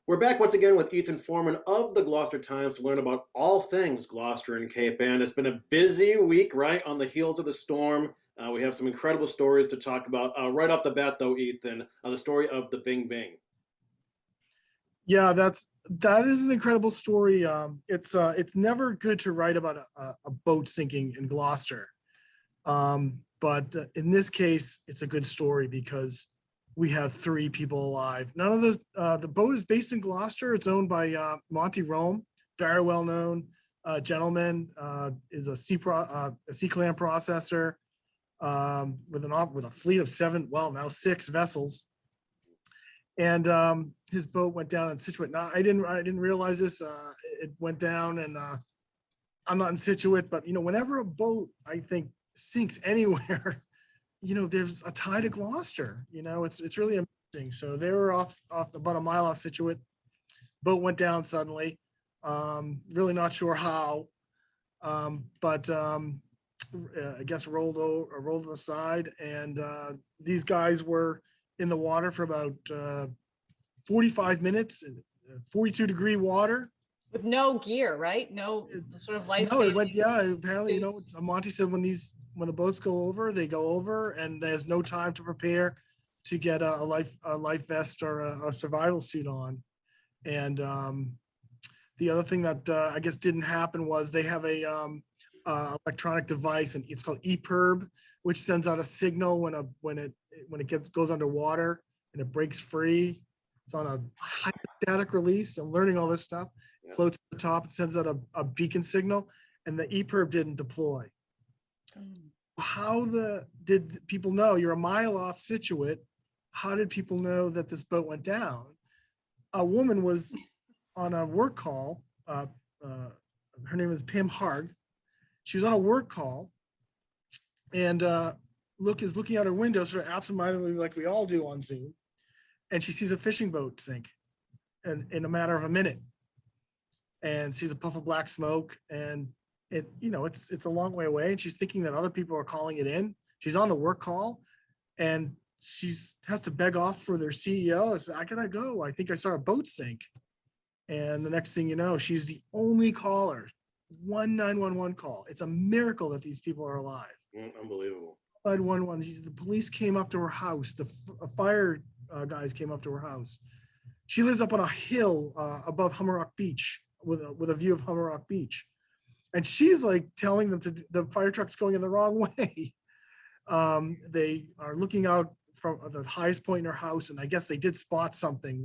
We're back once again with Ethan Forman of the Gloucester Times to learn about all things Gloucester and Cape Ann. It's been a busy week, right, on the heels of the storm. We have some incredible stories to talk about. Right off the bat, though, Ethan, the story of the Bing Bing. Yeah, that is an incredible story. It's never good to write about a boat sinking in Gloucester, but in this case, it's a good story because we have three people alive. None of the boat is based in Gloucester. It's owned by Monty Rome, very well known gentleman. Is a sea clam processor with a fleet of now six vessels. And his boat went down in Scituate. Now, I didn't realize this. It went down, and I'm not in Scituate, but whenever a boat, I think, sinks anywhere, there's a tie to Gloucester. It's really amazing. So they were off about a mile off Scituate. Boat went down suddenly. Really not sure how, but I guess rolled to the side, and these guys were in the water for about 45 minutes, 42-degree water. With no gear, right? No sort of life. No, it went, yeah, apparently, Monty said when the boats go over, they go over, and there's no time to prepare to get a life vest or a survival suit on. And the other thing that I guess didn't happen was they have a electronic device, and it's called EPIRB, which sends out a signal when it goes underwater and it breaks free. It's on a high static release. I'm learning all this stuff. It floats to the top. It sends out a beacon signal, and the EPIRB didn't deploy. How did people know? You're a mile off Scituate. How did people know that this boat went down? A woman was on a work call. Her name is Pam Harg. She was on a work call, and is looking out her window, sort of absentmindedly, like we all do on Zoom, and she sees a fishing boat sink, and in a matter of a minute, and sees a puff of black smoke, and it's a long way away, and she's thinking that other people are calling it in. She's on the work call, and she has to beg off for their CEO. I said, "I gotta go. I think I saw a boat sink." And the next thing you know, she's the only caller. 911 call. It's a miracle that these people are alive. Unbelievable. 911. The police came up to her house. The fire guys came up to her house. She lives up on a hill above Hummerock Beach with a view of Hummerock Beach, and she's like telling them the fire truck's going in the wrong way. They are looking out from the highest point in her house, and I guess they did spot something.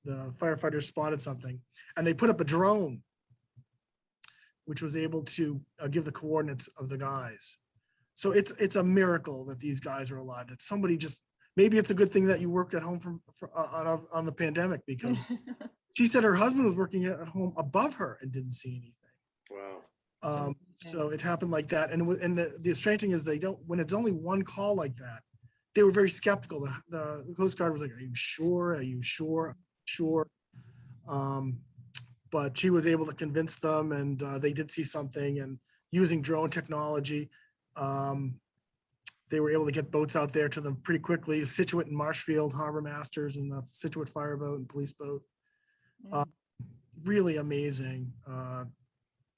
The firefighters spotted something, and they put up a drone, which was able to give the coordinates of the guys. So it's a miracle that these guys are alive. That somebody maybe it's a good thing that you worked at home on the pandemic, because she said her husband was working at home above her and didn't see anything. Wow. So it happened like that. And the strange thing is when it's only one call like that, they were very skeptical. The Coast Guard was like, "Are you sure? Are you sure? Sure." But she was able to convince them, and they did see something. And using drone technology, they were able to get boats out there to them pretty quickly. Scituate and Marshfield harbor masters, and the Scituate fireboat and police boat. Really amazing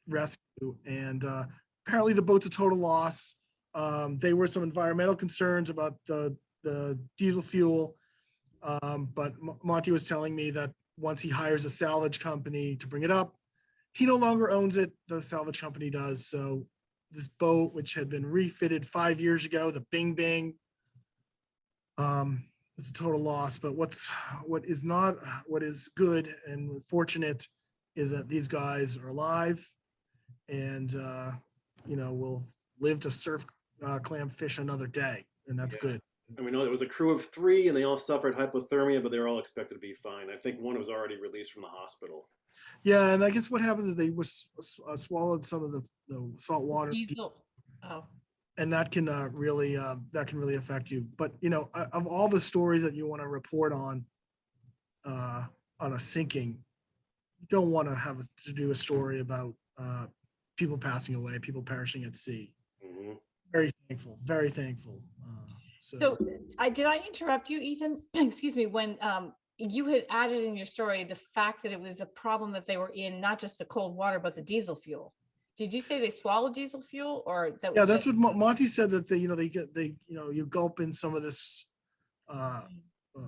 rescue. And apparently the boat's a total loss. There were some environmental concerns about the diesel fuel, but Monty was telling me that once he hires a salvage company to bring it up, he no longer owns it. The salvage company does. So this boat, which had been refitted 5 years ago, the Bing Bing, it's a total loss. But what is good and fortunate is that these guys are alive, and will live to surf clam fish another day, and that's good. And we know there was a crew of 3, and they all suffered hypothermia, but they were all expected to be fine. I think one was already released from the hospital. Yeah, and I guess what happens is they swallowed some of the salt water, and that can really affect you. But of all the stories that you want to report on a sinking, you don't want to have to do a story about people passing away, people perishing at sea. Mm-hmm. Very thankful, very thankful. So did I interrupt you, Ethan? Excuse me, when you had added in your story the fact that it was a problem that they were in, not just the cold water, but the diesel fuel. Did you say they swallowed diesel fuel, or that Yeah, was that's just? what Monty said, that you gulp in some of this, uh, uh,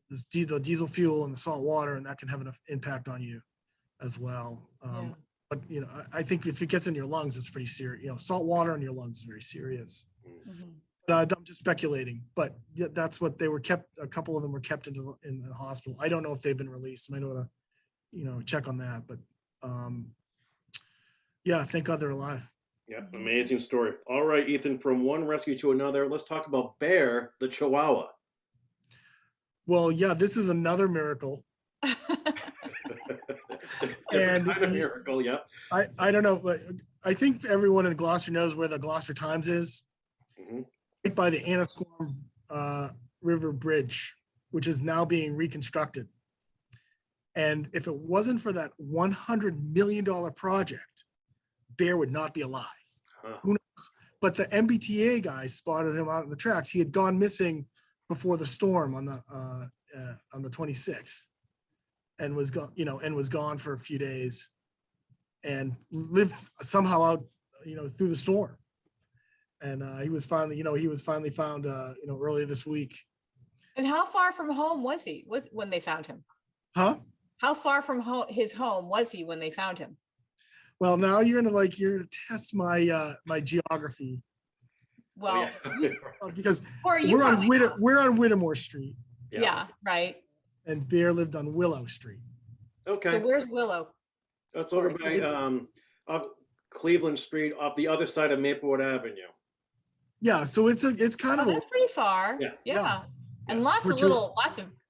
the diesel fuel and the salt water, and that can have an impact on you as well. Yeah. But I think if it gets in your lungs, it's pretty serious. Salt water in your lungs is very serious. Mhm. I'm just speculating, but yeah, that's what they were kept. A couple of them were kept in the hospital. I don't know if they've been released. I might want to, check on that. But yeah, thank God they're alive. Yeah, amazing story. All right, Ethan, from one rescue to another, let's talk about Bear, the Chihuahua. Well, yeah, this is another miracle. Different kind of miracle, yeah. I don't know, but I think everyone in Gloucester knows where the Gloucester Times is. Mm-hmm. Right by the Annisquam River Bridge, which is now being reconstructed. And if it wasn't for that $100 million project, Bear would not be alive. Huh. Who knows? But the MBTA guys spotted him out on the tracks. He had gone missing before the storm on the 26th, and was gone for a few days, and lived somehow out, through the storm. And he was finally found, earlier this week. And how far from home was he? Was when they found him? Huh? How far from his home was he when they found him? Well, now you're gonna test my my geography. Well, because Corey, we're on Whittemore Street. Yeah, right. And Bear lived on Willow Street. Okay. So where's Willow? That's over by off Cleveland Street, off the other side of Maplewood Avenue. Yeah, so it's kind of that's pretty far. Yeah. Yeah. And lots of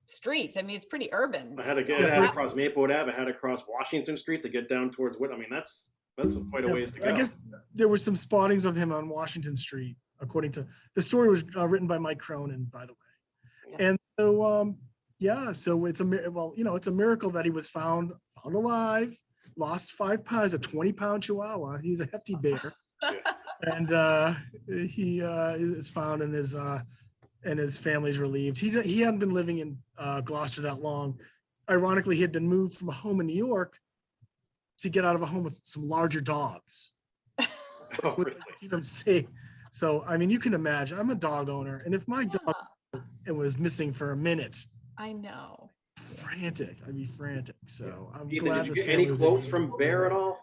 streets. I mean, it's pretty urban. I had to get across Maplewood Ave. I had to cross Washington Street to get down towards Whit. I mean, that's quite a ways to go. I guess there were some spottings of him on Washington Street, according to the story was written by Mike Cronin, by the way. Yeah. And so so it's a miracle that he was found alive, lost 5 pounds, a 20-pound Chihuahua. He's a hefty bear. And he is found, and his family's relieved. He hadn't been living in Gloucester that long. Ironically, he had been moved from a home in New York to get out of a home with some larger dogs. Really? To keep him safe. So, I mean, you can imagine, I'm a dog owner, and if my dog was missing for a minute, I know. Frantic. I'd be frantic. So I'm Ethan, glad. did you get any quotes from Bear at all?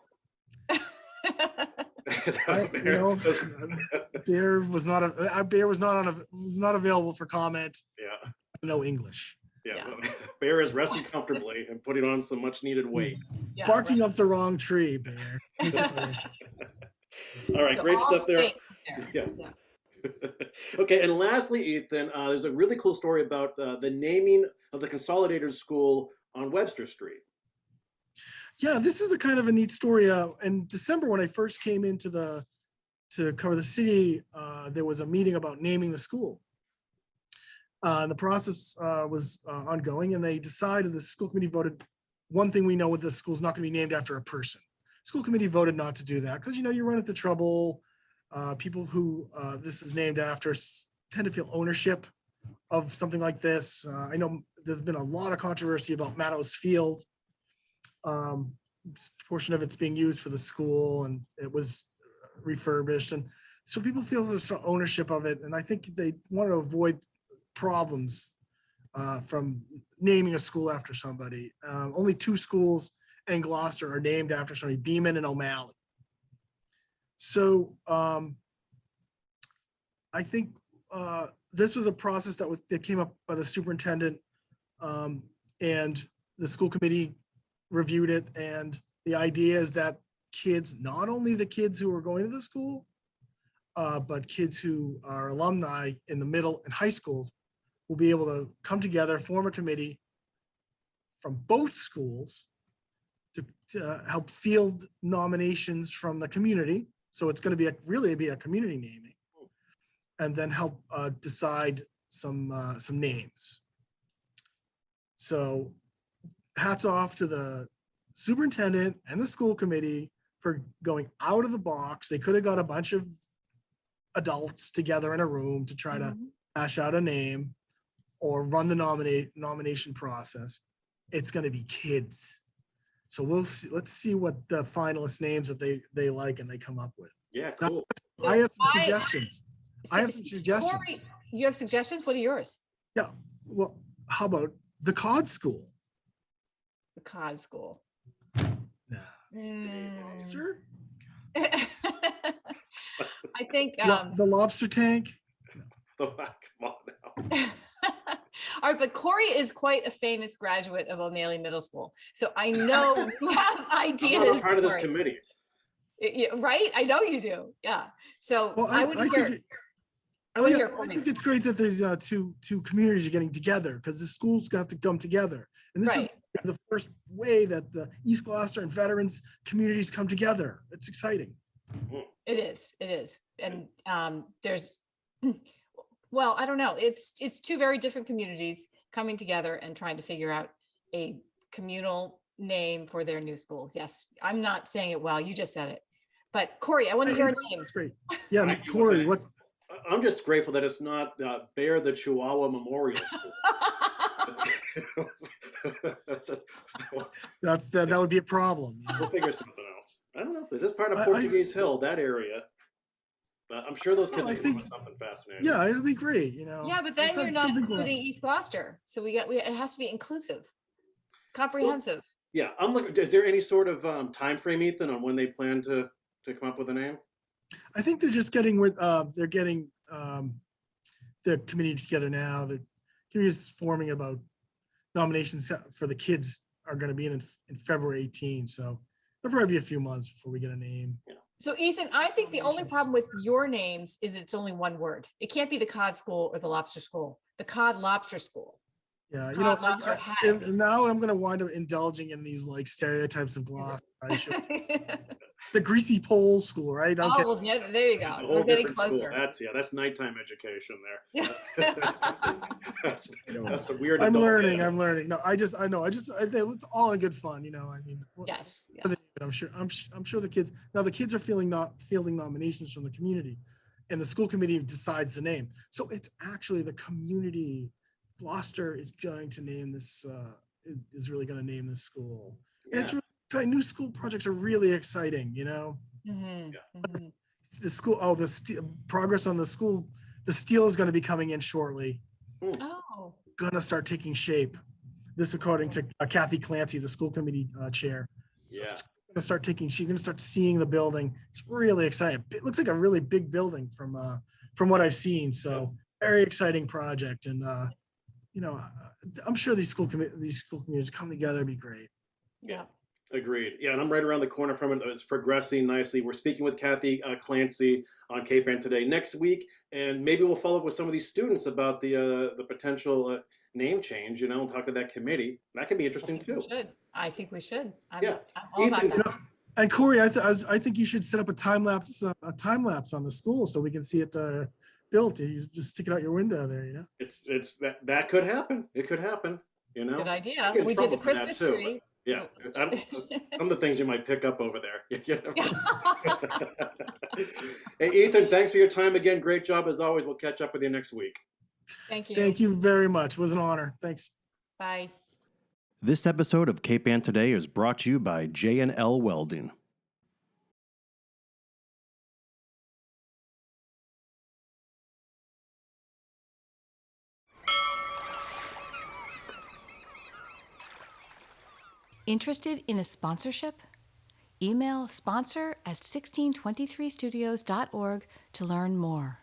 Bear was not available for comment. Yeah. No English. Yeah. Bear is resting comfortably and putting on some much needed weight. Yeah, barking up the wrong tree, Bear. All right, So great stuff there. Yeah. Okay, and lastly, Ethan, there's a really cool story about the naming of the Consolidated School on Webster Street. Yeah, this is a kind of a neat story. In December, when I first came to cover the city, there was a meeting about naming the school. The process was ongoing, and they decided, the school committee voted. One thing we know with this school is not going to be named after a person. School committee voted not to do that because you run into trouble. People who this is named after tend to feel ownership of something like this. I know there's been a lot of controversy about Meadows Field. Portion of it's being used for the school, and it was refurbished, and so people feel there's some ownership of it. And I think they want to avoid problems from naming a school after somebody. Only 2 schools in Gloucester are named after somebody: Beeman and O'Malley. So I think this was a process that came up by the superintendent, and the school committee reviewed it. And the idea is that kids, not only the kids who are going to the school, but kids who are alumni in the middle and high schools, will be able to come together, form a committee from both schools to help field nominations from the community. So it's going to really be a community naming, and then help decide some names. So hats off to the superintendent and the school committee for going out of the box. They could have got a bunch of adults together in a room to try to hash out a name, or run the nomination process, it's going to be kids. So we'll see, let's see what the finalist names that they like and they come up with. Yeah, Now, cool. I have some suggestions. I have some Corey, suggestions. you have suggestions? What are yours? Yeah. Well, how about the COD school? The COD school. Nah. Lobster? I think The lobster tank? Come on now. all right, but Corey is quite a famous graduate of O'Malley Middle School. So I know you have ideas. I'm not a part of this Corey. committee. Yeah, right? I know you do. Yeah. So Well, I would hear. I think it's great that there's two communities are getting together because the schools have to come together. And this is the first way that the East Gloucester and veterans communities come together. It's exciting. It is. And there's, well, I don't know. It's two very different communities coming together and trying to figure out a communal name for their new school. Yes, I'm not saying it well. You just said it. But Corey, I want to hear a name. That's great. Yeah, Corey, what? I'm just grateful that it's not Bear the Chihuahua Memorial School. That would be a problem. We'll figure something else. I don't know. This part of Portuguese Hill, that area. I'm sure those kids are going to find something fascinating. Yeah, it'll be great. Yeah, but then you're not including East Gloucester. So it has to be inclusive, comprehensive. Well, yeah, I'm looking. Is there any sort of time frame, Ethan, on when they plan to come up with a name? I think they're just getting they're getting their committee together now. The committee is forming about nominations for the kids are going to be in February 18. So there'll probably be a few months before we get a name. Yeah. So Ethan, I think the only problem with your names is it's only one word. It can't be the Cod School or the Lobster School. The Cod Lobster School. Yeah, Now I'm going to wind up indulging in these like stereotypes of Gloucester. The greasy pole school, right? Well, yeah, there you go. We're getting closer. That's nighttime education there. That's the weird. I'm learning. No, it's all in good fun, I mean. Yes. Yeah. I'm sure the kids are fielding nominations from the community, and the school committee decides the name. So it's actually the community. Gloucester is going to name this. Is really going to name this school. Yeah. It's really exciting. New school projects are really exciting. Mm-hmm. Yeah. The school. Oh, progress on the school. The steel is going to be coming in shortly. Oh. Going to start taking shape. This, according to Kathy Clancy, the school committee chair. So it's going to start taking. She's going to start seeing the building. It's really exciting. It looks like a really big building from what I've seen. So very exciting project, and I'm sure these school communities come together to be great. Yeah. Agreed. Yeah, and I'm right around the corner from it. It's progressing nicely. We're speaking with Kathy Clancy on Cape Ann today. Next week, and maybe we'll follow up with some of these students about the potential name change. We'll talk to that committee. That could be interesting too. I think we should. I'm all about that. And Corey, I think you should set up a time lapse on the school so we can see it built. You just stick it out your window there. It's that could happen. It could happen. It's a good idea. We did the Christmas tree. Yeah, some of the things you might pick up over there. Hey, Ethan, thanks for your time again. Great job as always. We'll catch up with you next week. Thank you. Thank you very much. It was an honor. Thanks. Bye. This episode of Cape Ann Today is brought to you by J&L Welding. Interested in a sponsorship? Email sponsor@1623studios.org to learn more.